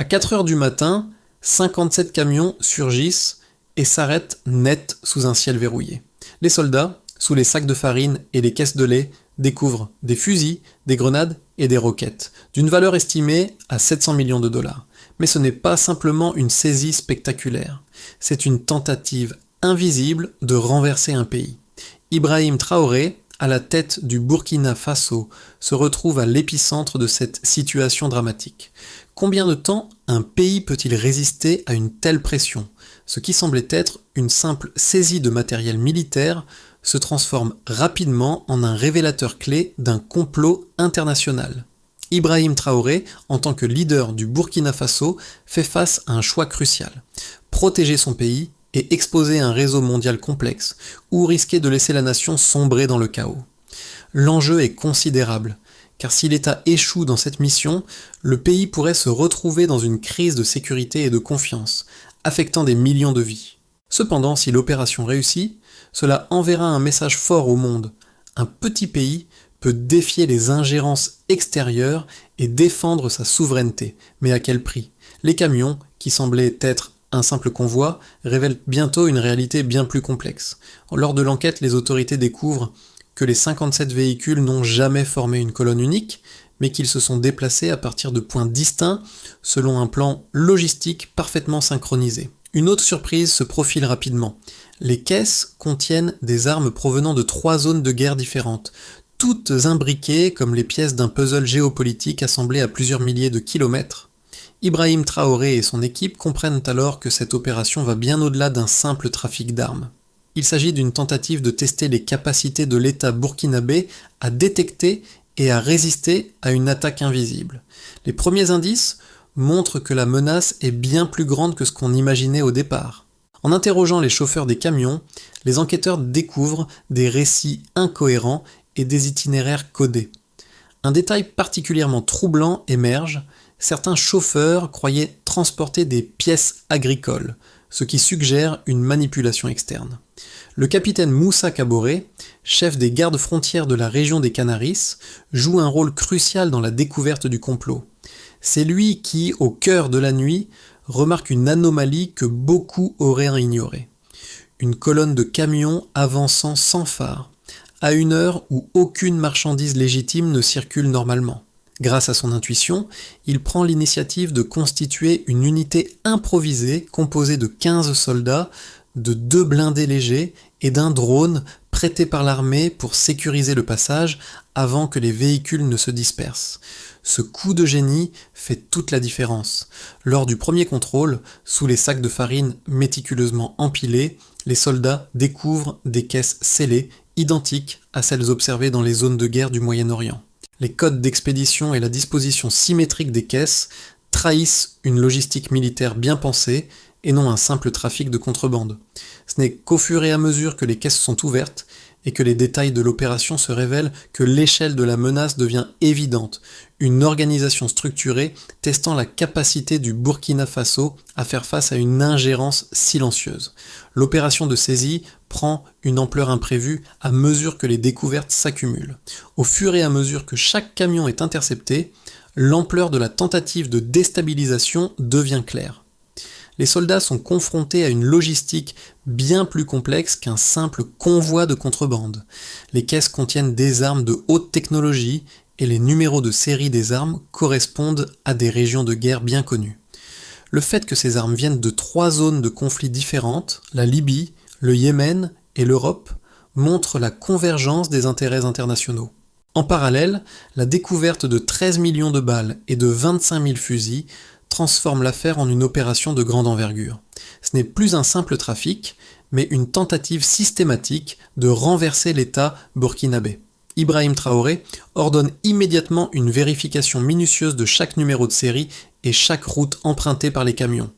À 4 heures du matin, 57 camions surgissent et s'arrêtent net sous un ciel verrouillé. Les soldats, sous les sacs de farine et les caisses de lait, découvrent des fusils, des grenades et des roquettes, d'une valeur estimée à 700 millions de dollars. Mais ce n'est pas simplement une saisie spectaculaire, c'est une tentative invisible de renverser un pays. Ibrahim Traoré, à la tête du Burkina Faso, se retrouve à l'épicentre de cette situation dramatique. Combien de temps un pays peut-il résister à une telle pression ? Ce qui semblait être une simple saisie de matériel militaire se transforme rapidement en un révélateur clé d'un complot international. Ibrahim Traoré, en tant que leader du Burkina Faso, fait face à un choix crucial. Protéger son pays et exposer un réseau mondial complexe, ou risquer de laisser la nation sombrer dans le chaos. L'enjeu est considérable, car si l'État échoue dans cette mission, le pays pourrait se retrouver dans une crise de sécurité et de confiance, affectant des millions de vies. Cependant, si l'opération réussit, cela enverra un message fort au monde. Un petit pays peut défier les ingérences extérieures et défendre sa souveraineté. Mais à quel prix ? Les camions, qui semblaient être un simple convoi, révèlent bientôt une réalité bien plus complexe. Lors de l'enquête, les autorités découvrent que les 57 véhicules n'ont jamais formé une colonne unique, mais qu'ils se sont déplacés à partir de points distincts selon un plan logistique parfaitement synchronisé. Une autre surprise se profile rapidement. Les caisses contiennent des armes provenant de 3 zones de guerre différentes, toutes imbriquées comme les pièces d'un puzzle géopolitique assemblé à plusieurs milliers de kilomètres. Ibrahim Traoré et son équipe comprennent alors que cette opération va bien au-delà d'un simple trafic d'armes. Il s'agit d'une tentative de tester les capacités de l'État burkinabé à détecter et à résister à une attaque invisible. Les premiers indices montrent que la menace est bien plus grande que ce qu'on imaginait au départ. En interrogeant les chauffeurs des camions, les enquêteurs découvrent des récits incohérents et des itinéraires codés. Un détail particulièrement troublant émerge. Certains chauffeurs croyaient transporter des pièces agricoles, ce qui suggère une manipulation externe. Le capitaine Moussa Kaboré, chef des gardes frontières de la région des Canaris, joue un rôle crucial dans la découverte du complot. C'est lui qui, au cœur de la nuit, remarque une anomalie que beaucoup auraient ignorée. Une colonne de camions avançant sans phare, à une heure où aucune marchandise légitime ne circule normalement. Grâce à son intuition, il prend l'initiative de constituer une unité improvisée composée de 15 soldats, de 2 blindés légers et d'un drone prêté par l'armée pour sécuriser le passage avant que les véhicules ne se dispersent. Ce coup de génie fait toute la différence. Lors du premier contrôle, sous les sacs de farine méticuleusement empilés, les soldats découvrent des caisses scellées, identiques à celles observées dans les zones de guerre du Moyen-Orient. Les codes d'expédition et la disposition symétrique des caisses trahissent une logistique militaire bien pensée et non un simple trafic de contrebande. Ce n'est qu'au fur et à mesure que les caisses sont ouvertes et que les détails de l'opération se révèlent que l'échelle de la menace devient évidente, une organisation structurée testant la capacité du Burkina Faso à faire face à une ingérence silencieuse. L'opération de saisie prend une ampleur imprévue à mesure que les découvertes s'accumulent. Au fur et à mesure que chaque camion est intercepté, l'ampleur de la tentative de déstabilisation devient claire. Les soldats sont confrontés à une logistique bien plus complexe qu'un simple convoi de contrebande. Les caisses contiennent des armes de haute technologie et les numéros de série des armes correspondent à des régions de guerre bien connues. Le fait que ces armes viennent de 3 zones de conflits différentes, la Libye, le Yémen et l'Europe, montre la convergence des intérêts internationaux. En parallèle, la découverte de 13 millions de balles et de 25 000 fusils transforme l'affaire en une opération de grande envergure. Ce n'est plus un simple trafic, mais une tentative systématique de renverser l'État burkinabé. Ibrahim Traoré ordonne immédiatement une vérification minutieuse de chaque numéro de série et chaque route empruntée par les camions.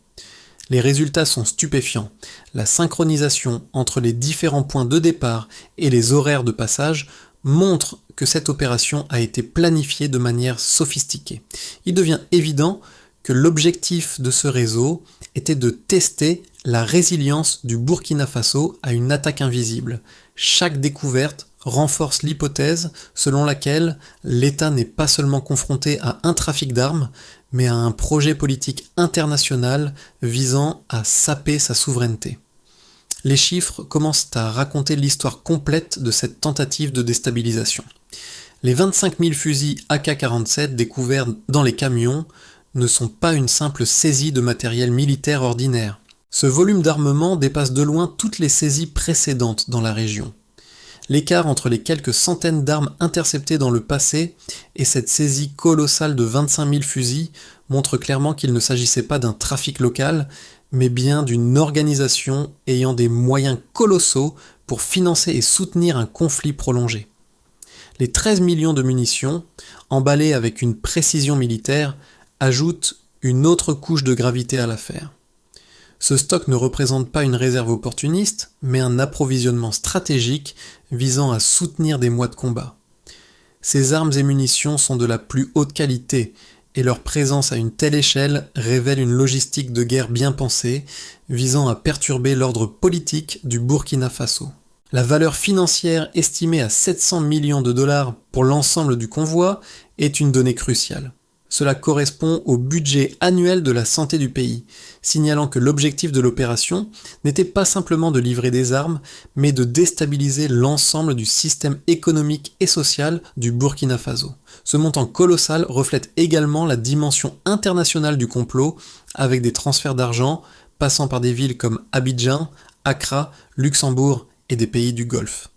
Les résultats sont stupéfiants. La synchronisation entre les différents points de départ et les horaires de passage montre que cette opération a été planifiée de manière sophistiquée. Il devient évident que l'objectif de ce réseau était de tester la résilience du Burkina Faso à une attaque invisible. Chaque découverte renforce l'hypothèse selon laquelle l'État n'est pas seulement confronté à un trafic d'armes, mais à un projet politique international visant à saper sa souveraineté. Les chiffres commencent à raconter l'histoire complète de cette tentative de déstabilisation. Les 25 000 fusils AK-47 découverts dans les camions ne sont pas une simple saisie de matériel militaire ordinaire. Ce volume d'armement dépasse de loin toutes les saisies précédentes dans la région. L'écart entre les quelques centaines d'armes interceptées dans le passé et cette saisie colossale de 25 000 fusils montre clairement qu'il ne s'agissait pas d'un trafic local, mais bien d'une organisation ayant des moyens colossaux pour financer et soutenir un conflit prolongé. Les 13 millions de munitions, emballées avec une précision militaire, ajoutent une autre couche de gravité à l'affaire. Ce stock ne représente pas une réserve opportuniste, mais un approvisionnement stratégique visant à soutenir des mois de combat. Ces armes et munitions sont de la plus haute qualité, et leur présence à une telle échelle révèle une logistique de guerre bien pensée, visant à perturber l'ordre politique du Burkina Faso. La valeur financière estimée à 700 millions de dollars pour l'ensemble du convoi est une donnée cruciale. Cela correspond au budget annuel de la santé du pays, signalant que l'objectif de l'opération n'était pas simplement de livrer des armes, mais de déstabiliser l'ensemble du système économique et social du Burkina Faso. Ce montant colossal reflète également la dimension internationale du complot, avec des transferts d'argent passant par des villes comme Abidjan, Accra, Luxembourg et des pays du Golfe.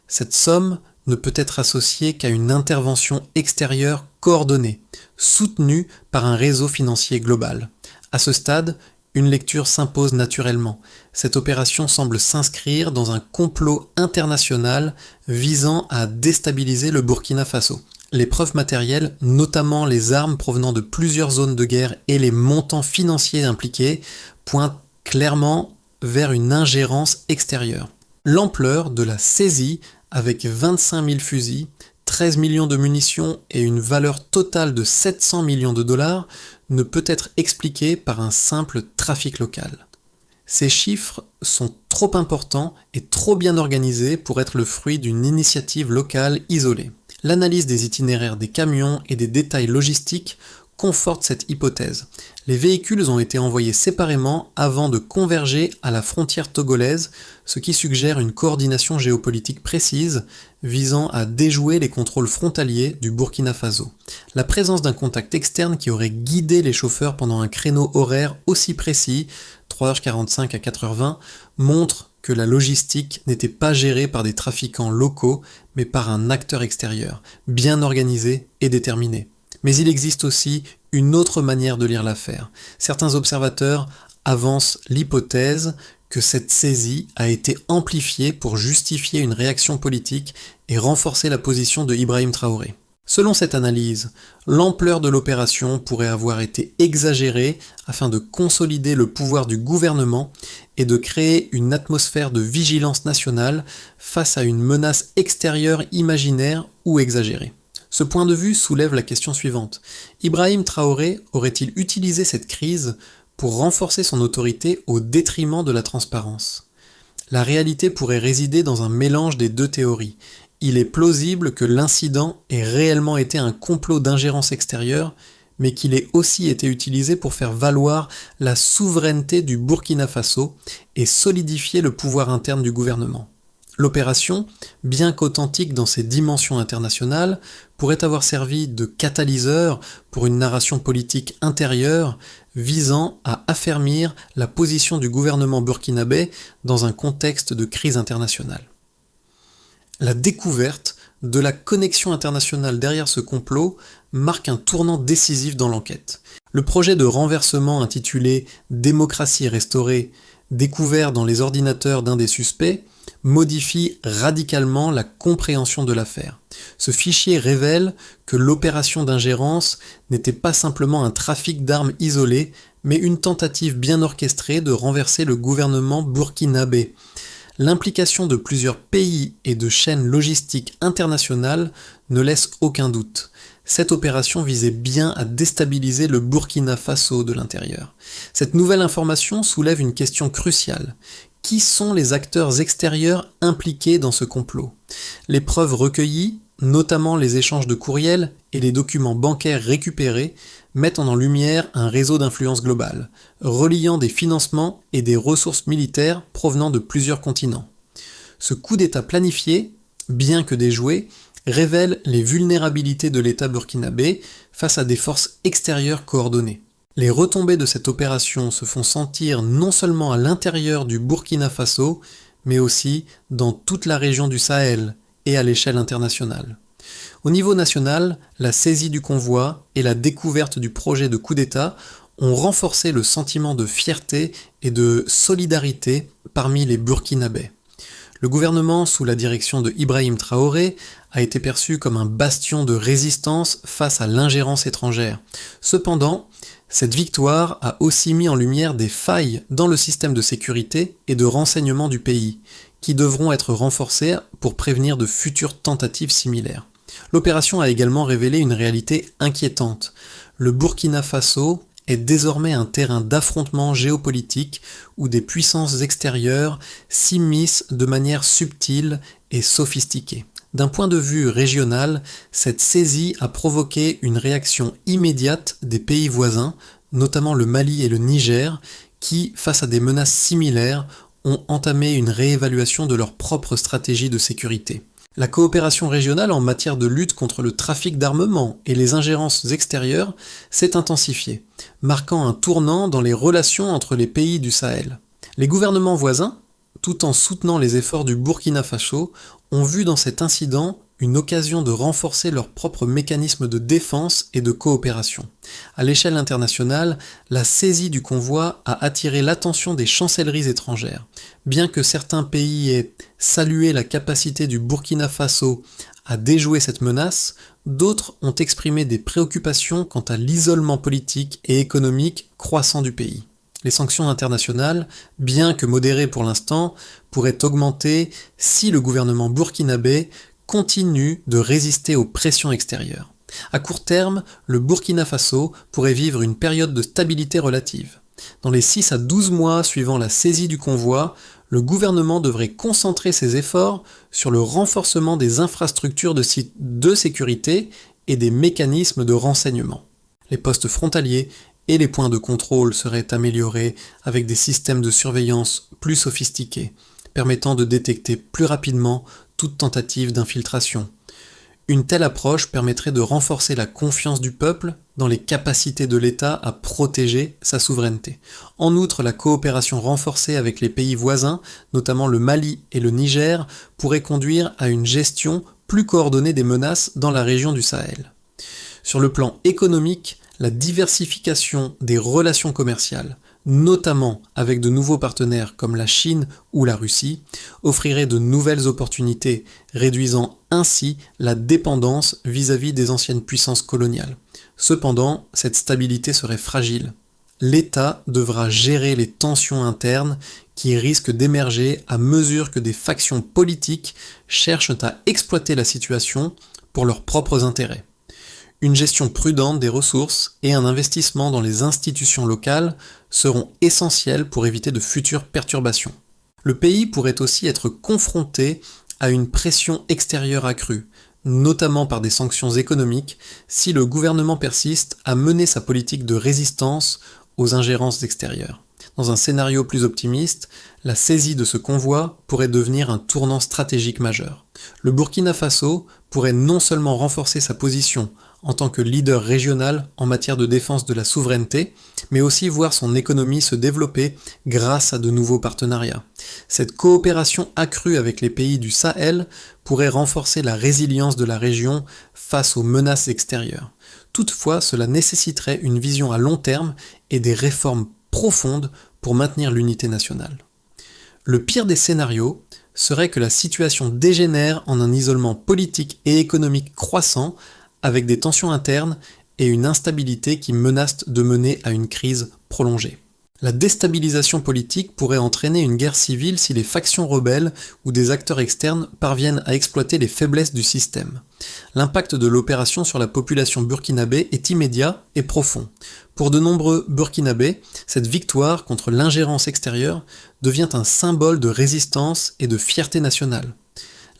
Cette somme ne peut être associée qu'à une intervention extérieure coordonnée, soutenue par un réseau financier global. À ce stade, une lecture s'impose naturellement. Cette opération semble s'inscrire dans un complot international visant à déstabiliser le Burkina Faso. Les preuves matérielles, notamment les armes provenant de plusieurs zones de guerre et les montants financiers impliqués, pointent clairement vers une ingérence extérieure. L'ampleur de la saisie, avec 25 000 fusils, 13 millions de munitions et une valeur totale de 700 millions de dollars, ne peut être expliquée par un simple trafic local. Ces chiffres sont trop importants et trop bien organisés pour être le fruit d'une initiative locale isolée. L'analyse des itinéraires des camions et des détails logistiques conforte cette hypothèse. Les véhicules ont été envoyés séparément avant de converger à la frontière togolaise, ce qui suggère une coordination géopolitique précise visant à déjouer les contrôles frontaliers du Burkina Faso. La présence d'un contact externe qui aurait guidé les chauffeurs pendant un créneau horaire aussi précis, 3h45 à 4h20, montre que la logistique n'était pas gérée par des trafiquants locaux, mais par un acteur extérieur, bien organisé et déterminé. Mais il existe aussi une autre manière de lire l'affaire. Certains observateurs avancent l'hypothèse que cette saisie a été amplifiée pour justifier une réaction politique et renforcer la position de Ibrahim Traoré. Selon cette analyse, l'ampleur de l'opération pourrait avoir été exagérée afin de consolider le pouvoir du gouvernement et de créer une atmosphère de vigilance nationale face à une menace extérieure imaginaire ou exagérée. Ce point de vue soulève la question suivante. Ibrahim Traoré aurait-il utilisé cette crise pour renforcer son autorité au détriment de la transparence ? La réalité pourrait résider dans un mélange des deux théories. Il est plausible que l'incident ait réellement été un complot d'ingérence extérieure, mais qu'il ait aussi été utilisé pour faire valoir la souveraineté du Burkina Faso et solidifier le pouvoir interne du gouvernement. L'opération, bien qu'authentique dans ses dimensions internationales, pourrait avoir servi de catalyseur pour une narration politique intérieure visant à affermir la position du gouvernement burkinabé dans un contexte de crise internationale. La découverte de la connexion internationale derrière ce complot marque un tournant décisif dans l'enquête. Le projet de renversement intitulé « Démocratie restaurée », découvert dans les ordinateurs d'un des suspects, modifie radicalement la compréhension de l'affaire. Ce fichier révèle que l'opération d'ingérence n'était pas simplement un trafic d'armes isolé, mais une tentative bien orchestrée de renverser le gouvernement burkinabé. L'implication de plusieurs pays et de chaînes logistiques internationales ne laisse aucun doute. Cette opération visait bien à déstabiliser le Burkina Faso de l'intérieur. Cette nouvelle information soulève une question cruciale. Qui sont les acteurs extérieurs impliqués dans ce complot ? Les preuves recueillies, notamment les échanges de courriels et les documents bancaires récupérés, mettent en lumière un réseau d'influence globale, reliant des financements et des ressources militaires provenant de plusieurs continents. Ce coup d'État planifié, bien que déjoué, révèle les vulnérabilités de l'État burkinabé face à des forces extérieures coordonnées. Les retombées de cette opération se font sentir non seulement à l'intérieur du Burkina Faso, mais aussi dans toute la région du Sahel et à l'échelle internationale. Au niveau national, la saisie du convoi et la découverte du projet de coup d'État ont renforcé le sentiment de fierté et de solidarité parmi les Burkinabés. Le gouvernement, sous la direction de Ibrahim Traoré, a été perçu comme un bastion de résistance face à l'ingérence étrangère. Cependant, cette victoire a aussi mis en lumière des failles dans le système de sécurité et de renseignement du pays, qui devront être renforcées pour prévenir de futures tentatives similaires. L'opération a également révélé une réalité inquiétante. Le Burkina Faso est désormais un terrain d'affrontement géopolitique où des puissances extérieures s'immiscent de manière subtile et sophistiquée. D'un point de vue régional, cette saisie a provoqué une réaction immédiate des pays voisins, notamment le Mali et le Niger, qui, face à des menaces similaires, ont entamé une réévaluation de leur propre stratégie de sécurité. La coopération régionale en matière de lutte contre le trafic d'armement et les ingérences extérieures s'est intensifiée, marquant un tournant dans les relations entre les pays du Sahel. Les gouvernements voisins, tout en soutenant les efforts du Burkina Faso, ont vu dans cet incident une occasion de renforcer leurs propres mécanismes de défense et de coopération. À l'échelle internationale, la saisie du convoi a attiré l'attention des chancelleries étrangères. Bien que certains pays aient salué la capacité du Burkina Faso à déjouer cette menace, d'autres ont exprimé des préoccupations quant à l'isolement politique et économique croissant du pays. Les sanctions internationales, bien que modérées pour l'instant, pourraient augmenter si le gouvernement burkinabé continue de résister aux pressions extérieures. À court terme, le Burkina Faso pourrait vivre une période de stabilité relative. Dans les 6 à 12 mois suivant la saisie du convoi, le gouvernement devrait concentrer ses efforts sur le renforcement des infrastructures de sécurité et des mécanismes de renseignement. Les postes frontaliers et les points de contrôle seraient améliorés avec des systèmes de surveillance plus sophistiqués, permettant de détecter plus rapidement toute tentative d'infiltration. Une telle approche permettrait de renforcer la confiance du peuple dans les capacités de l'État à protéger sa souveraineté. En outre, la coopération renforcée avec les pays voisins, notamment le Mali et le Niger, pourrait conduire à une gestion plus coordonnée des menaces dans la région du Sahel. Sur le plan économique, la diversification des relations commerciales, notamment avec de nouveaux partenaires comme la Chine ou la Russie, offrirait de nouvelles opportunités, réduisant ainsi la dépendance vis-à-vis des anciennes puissances coloniales. Cependant, cette stabilité serait fragile. L'État devra gérer les tensions internes qui risquent d'émerger à mesure que des factions politiques cherchent à exploiter la situation pour leurs propres intérêts. Une gestion prudente des ressources et un investissement dans les institutions locales seront essentiels pour éviter de futures perturbations. Le pays pourrait aussi être confronté à une pression extérieure accrue, notamment par des sanctions économiques, si le gouvernement persiste à mener sa politique de résistance aux ingérences extérieures. Dans un scénario plus optimiste, la saisie de ce convoi pourrait devenir un tournant stratégique majeur. Le Burkina Faso pourrait non seulement renforcer sa position en tant que leader régional en matière de défense de la souveraineté, mais aussi voir son économie se développer grâce à de nouveaux partenariats. Cette coopération accrue avec les pays du Sahel pourrait renforcer la résilience de la région face aux menaces extérieures. Toutefois, cela nécessiterait une vision à long terme et des réformes profondes pour maintenir l'unité nationale. Le pire des scénarios serait que la situation dégénère en un isolement politique et économique croissant avec des tensions internes et une instabilité qui menacent de mener à une crise prolongée. La déstabilisation politique pourrait entraîner une guerre civile si les factions rebelles ou des acteurs externes parviennent à exploiter les faiblesses du système. L'impact de l'opération sur la population burkinabé est immédiat et profond. Pour de nombreux burkinabés, cette victoire contre l'ingérence extérieure devient un symbole de résistance et de fierté nationale.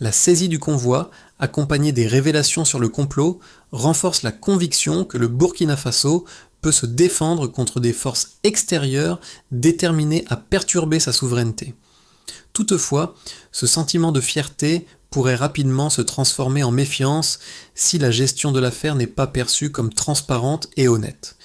La saisie du convoi accompagné des révélations sur le complot, renforce la conviction que le Burkina Faso peut se défendre contre des forces extérieures déterminées à perturber sa souveraineté. Toutefois, ce sentiment de fierté pourrait rapidement se transformer en méfiance si la gestion de l'affaire n'est pas perçue comme transparente et honnête.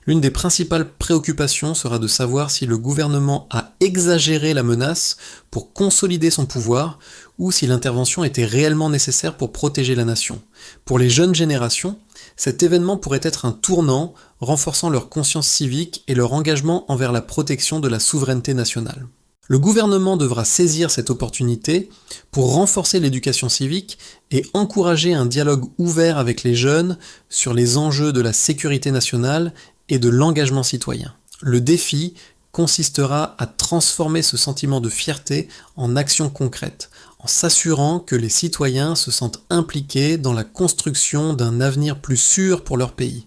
L'une des principales préoccupations sera de savoir si le gouvernement a exagéré la menace pour consolider son pouvoir ou si l'intervention était réellement nécessaire pour protéger la nation. Pour les jeunes générations, cet événement pourrait être un tournant, renforçant leur conscience civique et leur engagement envers la protection de la souveraineté nationale. Le gouvernement devra saisir cette opportunité pour renforcer l'éducation civique et encourager un dialogue ouvert avec les jeunes sur les enjeux de la sécurité nationale et de l'engagement citoyen. Le défi consistera à transformer ce sentiment de fierté en action concrète, en s'assurant que les citoyens se sentent impliqués dans la construction d'un avenir plus sûr pour leur pays.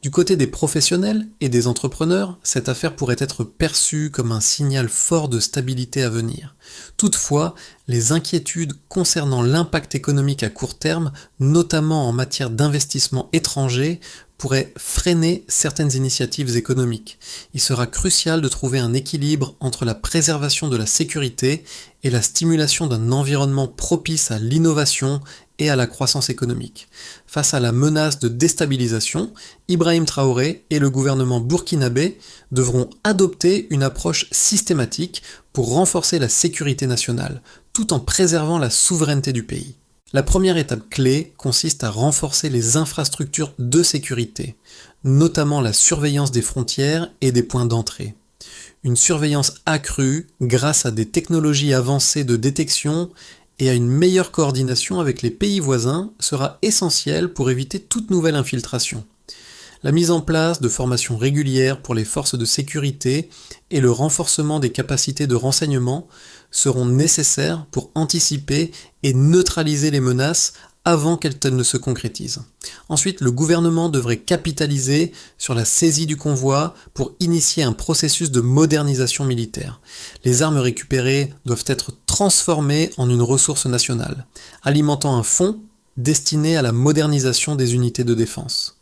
Du côté des professionnels et des entrepreneurs, cette affaire pourrait être perçue comme un signal fort de stabilité à venir. Toutefois, les inquiétudes concernant l'impact économique à court terme, notamment en matière d'investissement étranger, pourraient freiner certaines initiatives économiques. Il sera crucial de trouver un équilibre entre la préservation de la sécurité et la stimulation d'un environnement propice à l'innovation et à la croissance économique. Face à la menace de déstabilisation, Ibrahim Traoré et le gouvernement burkinabé devront adopter une approche systématique pour renforcer la sécurité nationale, tout en préservant la souveraineté du pays. La première étape clé consiste à renforcer les infrastructures de sécurité, notamment la surveillance des frontières et des points d'entrée. Une surveillance accrue grâce à des technologies avancées de détection et à une meilleure coordination avec les pays voisins sera essentielle pour éviter toute nouvelle infiltration. La mise en place de formations régulières pour les forces de sécurité et le renforcement des capacités de renseignement seront nécessaires pour anticiper et neutraliser les menaces avant qu'elles ne se concrétisent. Ensuite, le gouvernement devrait capitaliser sur la saisie du convoi pour initier un processus de modernisation militaire. Les armes récupérées doivent être transformées en une ressource nationale, alimentant un fonds destiné à la modernisation des unités de défense.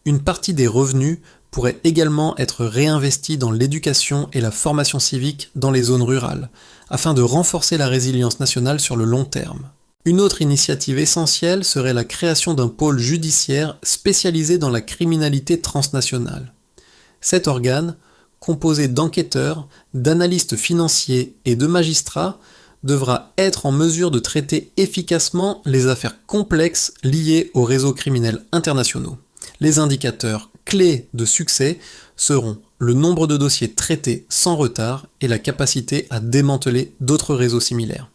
Une partie des revenus pourrait également être réinvestie dans l'éducation et la formation civique dans les zones rurales, afin de renforcer la résilience nationale sur le long terme. Une autre initiative essentielle serait la création d'un pôle judiciaire spécialisé dans la criminalité transnationale. Cet organe, composé d'enquêteurs, d'analystes financiers et de magistrats, devra être en mesure de traiter efficacement les affaires complexes liées aux réseaux criminels internationaux. Les indicateurs clés de succès seront le nombre de dossiers traités sans retard et la capacité à démanteler d'autres réseaux similaires.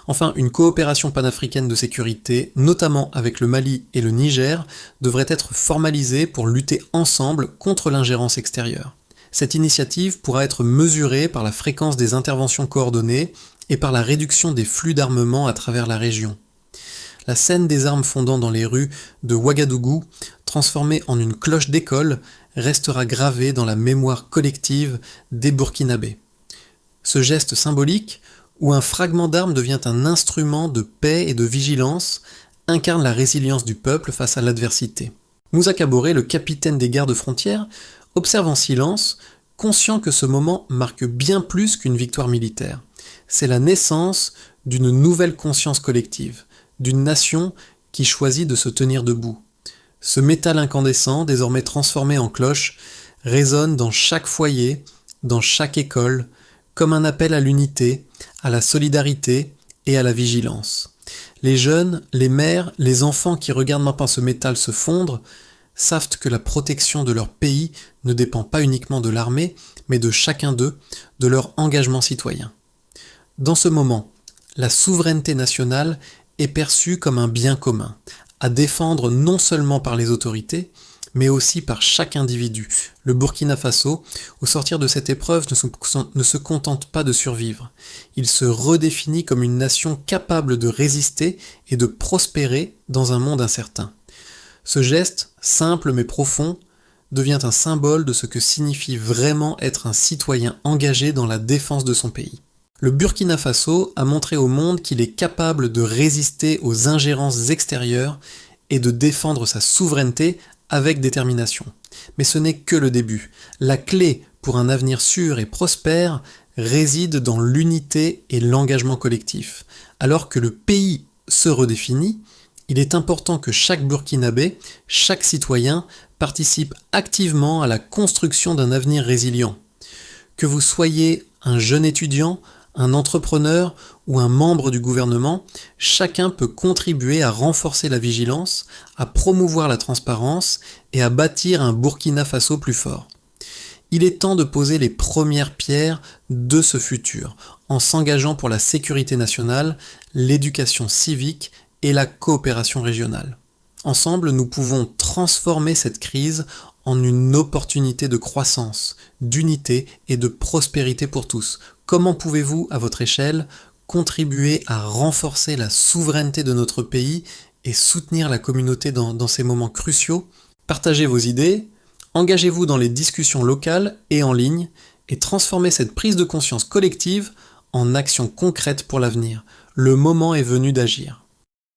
Enfin, une coopération panafricaine de sécurité, notamment avec le Mali et le Niger, devrait être formalisée pour lutter ensemble contre l'ingérence extérieure. Cette initiative pourra être mesurée par la fréquence des interventions coordonnées et par la réduction des flux d'armement à travers la région. La scène des armes fondant dans les rues de Ouagadougou, transformée en une cloche d'école, restera gravée dans la mémoire collective des Burkinabés. Ce geste symbolique, où un fragment d'arme devient un instrument de paix et de vigilance, incarne la résilience du peuple face à l'adversité. Moussa Kaboré, le capitaine des gardes-frontières, observe en silence, conscient que ce moment marque bien plus qu'une victoire militaire. C'est la naissance d'une nouvelle conscience collective, d'une nation qui choisit de se tenir debout. Ce métal incandescent, désormais transformé en cloche, résonne dans chaque foyer, dans chaque école, comme un appel à l'unité, à la solidarité et à la vigilance. Les jeunes, les mères, les enfants qui regardent maintenant ce métal se fondre savent que la protection de leur pays ne dépend pas uniquement de l'armée, mais de chacun d'eux, de leur engagement citoyen. Dans ce moment, la souveraineté nationale est perçue comme un bien commun, à défendre non seulement par les autorités, mais aussi par chaque individu. Le Burkina Faso, au sortir de cette épreuve, ne se contente pas de survivre. Il se redéfinit comme une nation capable de résister et de prospérer dans un monde incertain. Ce geste, simple mais profond, devient un symbole de ce que signifie vraiment être un citoyen engagé dans la défense de son pays. Le Burkina Faso a montré au monde qu'il est capable de résister aux ingérences extérieures et de défendre sa souveraineté avec détermination. Mais ce n'est que le début. La clé pour un avenir sûr et prospère réside dans l'unité et l'engagement collectif. Alors que le pays se redéfinit, il est important que chaque Burkinabé, chaque citoyen, participe activement à la construction d'un avenir résilient. Que vous soyez un jeune étudiant, un entrepreneur ou un membre du gouvernement, chacun peut contribuer à renforcer la vigilance, à promouvoir la transparence et à bâtir un Burkina Faso plus fort. Il est temps de poser les premières pierres de ce futur, en s'engageant pour la sécurité nationale, l'éducation civique et la coopération régionale. Ensemble, nous pouvons transformer cette crise en une opportunité de croissance, d'unité et de prospérité pour tous. Comment pouvez-vous, à votre échelle, contribuer à renforcer la souveraineté de notre pays et soutenir la communauté dans ces moments cruciaux? Partagez vos idées, engagez-vous dans les discussions locales et en ligne et transformez cette prise de conscience collective en actions concrètes pour l'avenir. Le moment est venu d'agir.